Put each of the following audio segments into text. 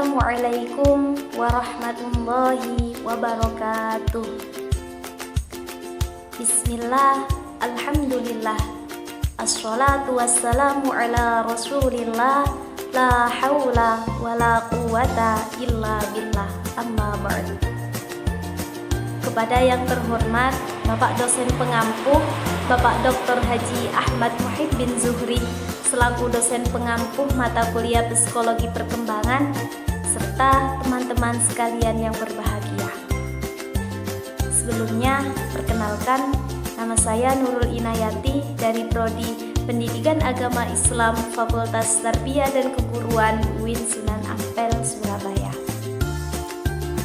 Assalamualaikum warahmatullahi wabarakatuh. Bismillah, alhamdulillah, assalatu wassalamu ala rasulillah, la hawla wa la quwata illa billah, amma ba'd. Kepada yang terhormat Bapak dosen pengampu, Bapak Dr. Haji Ahmad Muhiddin Zuhri selaku dosen pengampu mata kuliah Psikologi Perkembangan, serta teman-teman sekalian yang berbahagia. Sebelumnya, perkenalkan, nama saya Nurul Inayati dari Prodi Pendidikan Agama Islam Fakultas Tarbiyah dan Keguruan UIN Sunan Ampel, Surabaya.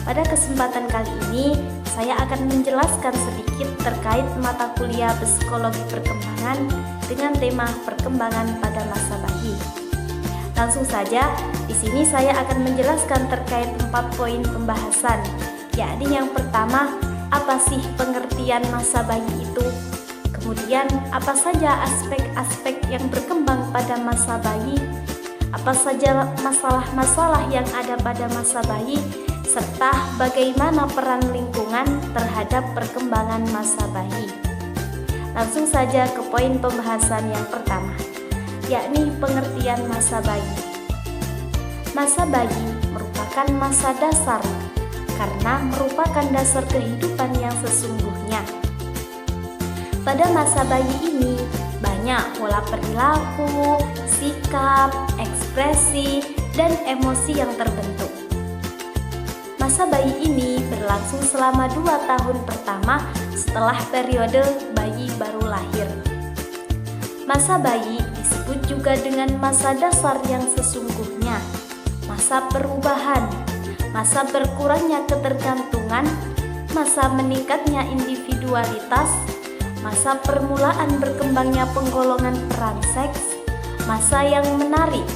Pada kesempatan kali ini, saya akan menjelaskan sedikit terkait mata kuliah Psikologi Perkembangan dengan tema perkembangan pada masa bayi. Langsung saja, di sini saya akan menjelaskan terkait 4 poin pembahasan, yakni yang pertama, apa sih pengertian masa bayi itu? Kemudian, apa saja aspek-aspek yang berkembang pada masa bayi? Apa saja masalah-masalah yang ada pada masa bayi? Serta bagaimana peran lingkungan terhadap perkembangan masa bayi. Langsung saja ke poin pembahasan yang pertama, yakni pengertian masa bayi. Masa bayi merupakan masa dasar karena merupakan dasar kehidupan yang sesungguhnya. Pada masa bayi ini banyak pola perilaku, sikap, ekspresi, dan emosi yang terbentuk. Masa bayi ini berlangsung selama 2 tahun pertama setelah periode bayi baru lahir. Masa bayi disebut juga dengan masa dasar yang sesungguhnya, masa perubahan, masa berkurangnya ketergantungan, masa meningkatnya individualitas, masa permulaan berkembangnya penggolongan peran seks, masa yang menarik,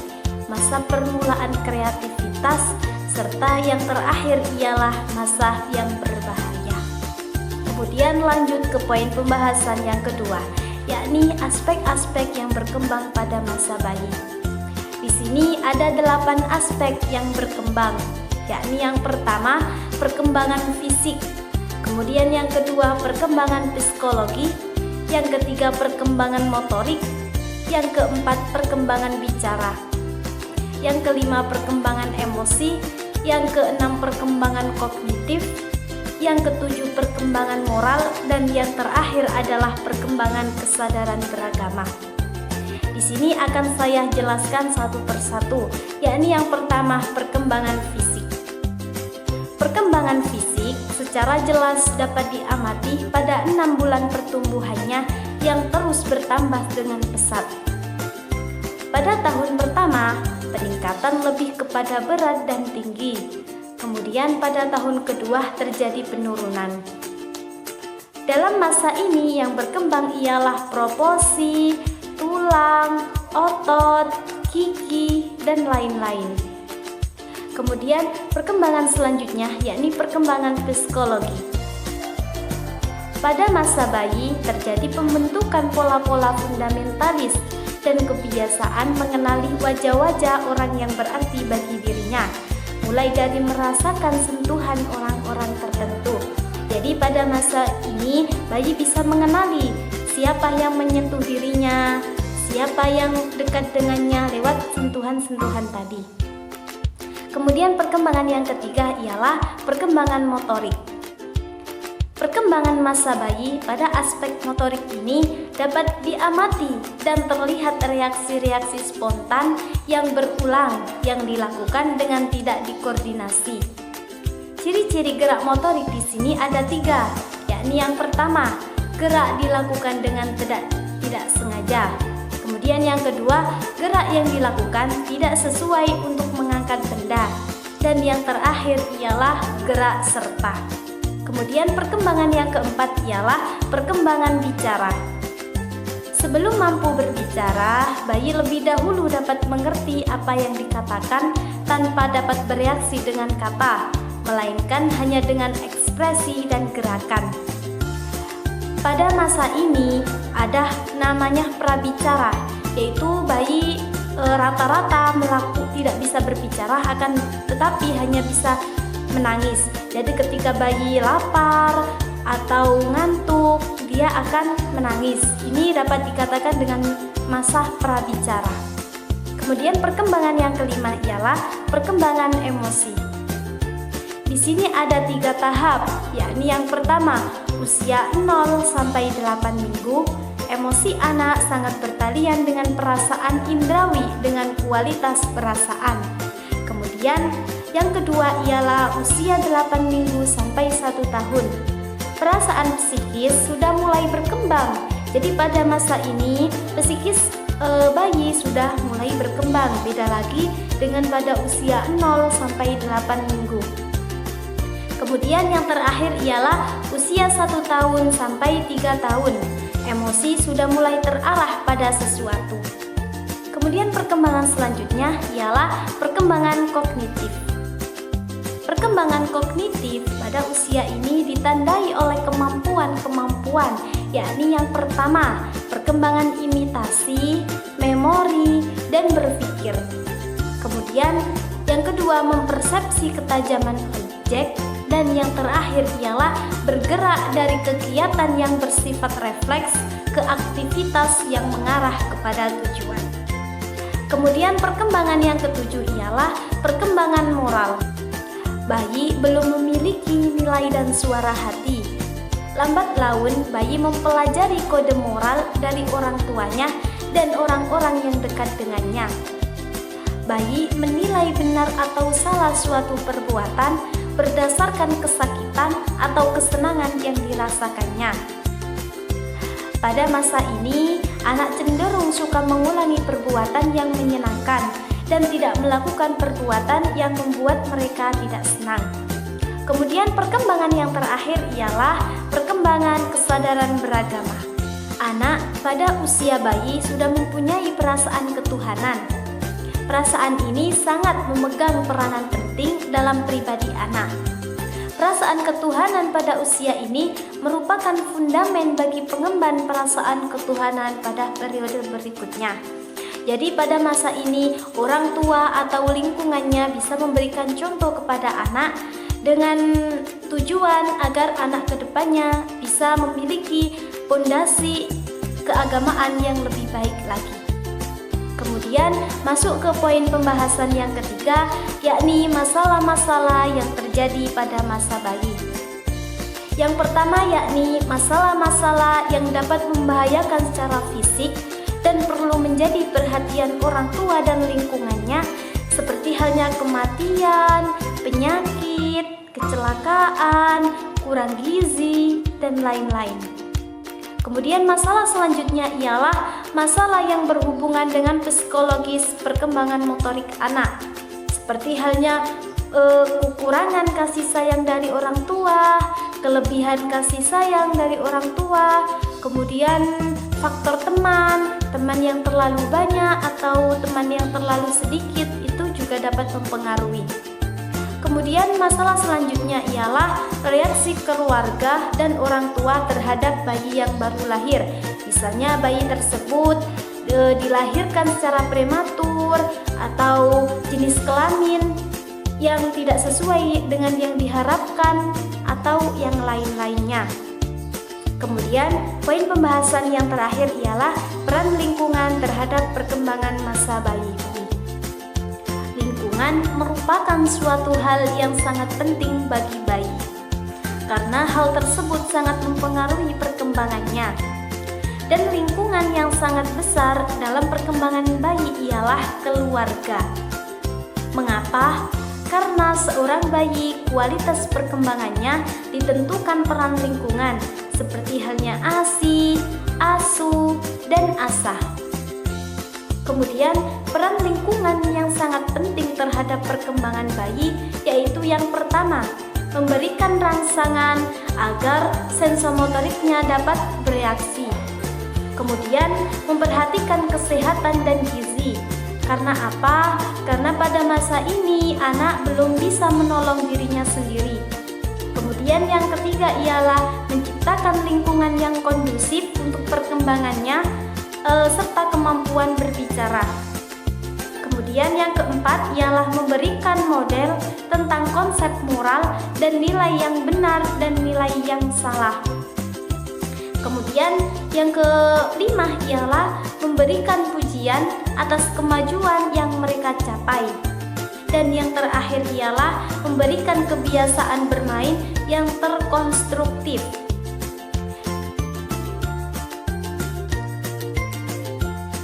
masa permulaan kreativitas, serta yang terakhir ialah masa yang berbahaya. Kemudian lanjut ke poin pembahasan yang kedua, yakni aspek-aspek yang berkembang pada masa bayi. Di sini ada 8 aspek yang berkembang, yakni yang pertama perkembangan fisik, kemudian yang kedua perkembangan psikologi, yang ketiga perkembangan motorik, yang keempat perkembangan bicara, yang kelima perkembangan emosi, yang keenam perkembangan kognitif, yang ketujuh perkembangan moral, dan yang terakhir adalah perkembangan kesadaran beragama. Di sini akan saya jelaskan satu persatu, yakni yang pertama perkembangan fisik. Perkembangan fisik secara jelas dapat diamati pada 6 bulan pertumbuhannya yang terus bertambah dengan pesat. Pada tahun pertama, peningkatan lebih kepada berat dan tinggi. Kemudian pada tahun kedua terjadi penurunan. Dalam masa ini yang berkembang ialah proporsi, tulang, otot, gigi, dan lain-lain. Kemudian perkembangan selanjutnya yakni perkembangan psikologi. Pada masa bayi terjadi pembentukan pola-pola fundamentalis dan kebiasaan mengenali wajah-wajah orang yang berarti bagi dirinya, mulai dari merasakan sentuhan orang-orang tertentu. Jadi pada masa ini bayi bisa mengenali siapa yang menyentuh dirinya, siapa yang dekat dengannya lewat sentuhan-sentuhan tadi. Kemudian perkembangan yang ketiga ialah perkembangan motorik. Perkembangan masa bayi pada aspek motorik ini dapat diamati dan terlihat reaksi-reaksi spontan yang berulang yang dilakukan dengan tidak dikoordinasi. Ciri-ciri gerak motorik di sini ada 3, yakni yang pertama, gerak dilakukan dengan tidak sengaja. Kemudian yang kedua, gerak yang dilakukan tidak sesuai untuk mengangkat benda. Dan yang terakhir ialah gerak serta. Kemudian perkembangan yang keempat ialah perkembangan bicara. Sebelum mampu berbicara, bayi lebih dahulu dapat mengerti apa yang dikatakan tanpa dapat bereaksi dengan kata, melainkan hanya dengan ekspresi dan gerakan. Pada masa ini ada namanya prabicara, yaitu bayi rata-rata tidak bisa berbicara, akan tetapi hanya bisa menangis. Jadi ketika bayi lapar atau ngantuk, dia akan menangis. Ini dapat dikatakan dengan masa prabicara. Kemudian perkembangan yang kelima ialah perkembangan emosi. Di sini ada 3 tahap, yakni yang pertama, usia 0 sampai 8 minggu, emosi anak sangat bertalian dengan perasaan indrawi dengan kualitas perasaan. Kemudian yang kedua ialah usia 8 minggu sampai 1 tahun. Perasaan psikis sudah mulai berkembang. Jadi pada masa ini psikis bayi sudah mulai berkembang, beda lagi dengan pada usia 0 sampai 8 minggu. Kemudian yang terakhir ialah usia 1 tahun sampai 3 tahun. Emosi sudah mulai terarah pada sesuatu. Kemudian perkembangan selanjutnya ialah perkembangan kognitif. Perkembangan kognitif pada usia ini ditandai oleh kemampuan-kemampuan, yakni yang pertama, perkembangan imitasi, memori, dan berpikir. Kemudian yang kedua, mempersepsi ketajaman objek, dan yang terakhir ialah bergerak dari kegiatan yang bersifat refleks ke aktivitas yang mengarah kepada tujuan. Kemudian perkembangan yang ketujuh ialah perkembangan moral. Bayi belum memiliki nilai dan suara hati. Lambat laun bayi mempelajari kode moral dari orang tuanya dan orang-orang yang dekat dengannya. Bayi menilai benar atau salah suatu perbuatan berdasarkan kesakitan atau kesenangan yang dirasakannya. Pada masa ini, anak cenderung suka mengulangi perbuatan yang menyenangkan dan tidak melakukan perbuatan yang membuat mereka tidak senang. Kemudian perkembangan yang terakhir ialah perkembangan kesadaran beragama. Anak pada usia bayi sudah mempunyai perasaan ketuhanan. Perasaan ini sangat memegang peranan penting dalam pribadi anak. Perasaan ketuhanan pada usia ini merupakan fundamen bagi pengemban perasaan ketuhanan pada periode berikutnya. Jadi pada masa ini orang tua atau lingkungannya bisa memberikan contoh kepada anak dengan tujuan agar anak kedepannya bisa memiliki fondasi keagamaan yang lebih baik lagi. Kemudian masuk ke poin pembahasan yang ketiga, yakni masalah-masalah yang terjadi pada masa bayi. Yang pertama yakni masalah-masalah yang dapat membahayakan secara fisik dan perlu menjadi perhatian orang tua dan lingkungannya, seperti halnya kematian, penyakit, kecelakaan, kurang gizi, dan lain-lain. Kemudian masalah selanjutnya ialah masalah yang berhubungan dengan psikologis perkembangan motorik anak, seperti halnya kekurangan kasih sayang dari orang tua, kelebihan kasih sayang dari orang tua, kemudian faktor teman yang terlalu banyak atau teman yang terlalu sedikit itu juga dapat mempengaruhi. Kemudian masalah selanjutnya ialah reaksi keluarga dan orang tua terhadap bayi yang baru lahir. Misalnya bayi tersebut dilahirkan secara prematur atau jenis kelamin yang tidak sesuai dengan yang diharapkan atau yang lain-lainnya. Kemudian poin pembahasan yang terakhir ialah peran lingkungan terhadap perkembangan masa bayi. Lingkungan merupakan suatu hal yang sangat penting bagi bayi, karena hal tersebut sangat mempengaruhi perkembangannya. Dan lingkungan yang sangat besar dalam perkembangan bayi ialah keluarga. Mengapa? Karena seorang bayi kualitas perkembangannya ditentukan peran lingkungan, seperti halnya ASI, ASU, dan ASAH. Kemudian peran lingkungan yang sangat penting terhadap perkembangan bayi yaitu yang pertama, memberikan rangsangan agar sensomotoriknya dapat bereaksi. Kemudian memperhatikan kesehatan dan gizi. Karena apa? Karena pada masa ini anak belum bisa menolong dirinya sendiri. Kemudian yang ketiga ialah menciptakan lingkungan yang kondusif untuk perkembangannya serta kemampuan berbicara. Kemudian yang keempat ialah memberikan model tentang konsep moral dan nilai yang benar dan nilai yang salah. Kemudian yang kelima ialah memberikan pujian atas kemajuan yang mereka capai. Dan yang terakhir ialah memberikan kebiasaan bermain yang terkonstruktif.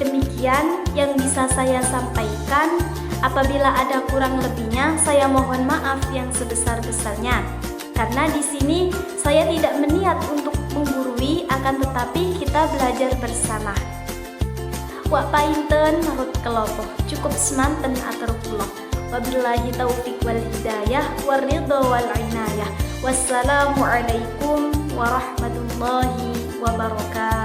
Demikian yang bisa saya sampaikan. Apabila ada kurang lebihnya, saya mohon maaf yang sebesar-besarnya. Karena di sini saya tidak berniat untuk menggurui, akan tetapi kita belajar bersama. Wa painten marut kelopoh, cukup semanten atur kula. Wabillahi taufiq wal hidayah waridho wal inayah. Wassalamualaikum warahmatullahi wabarakatuh.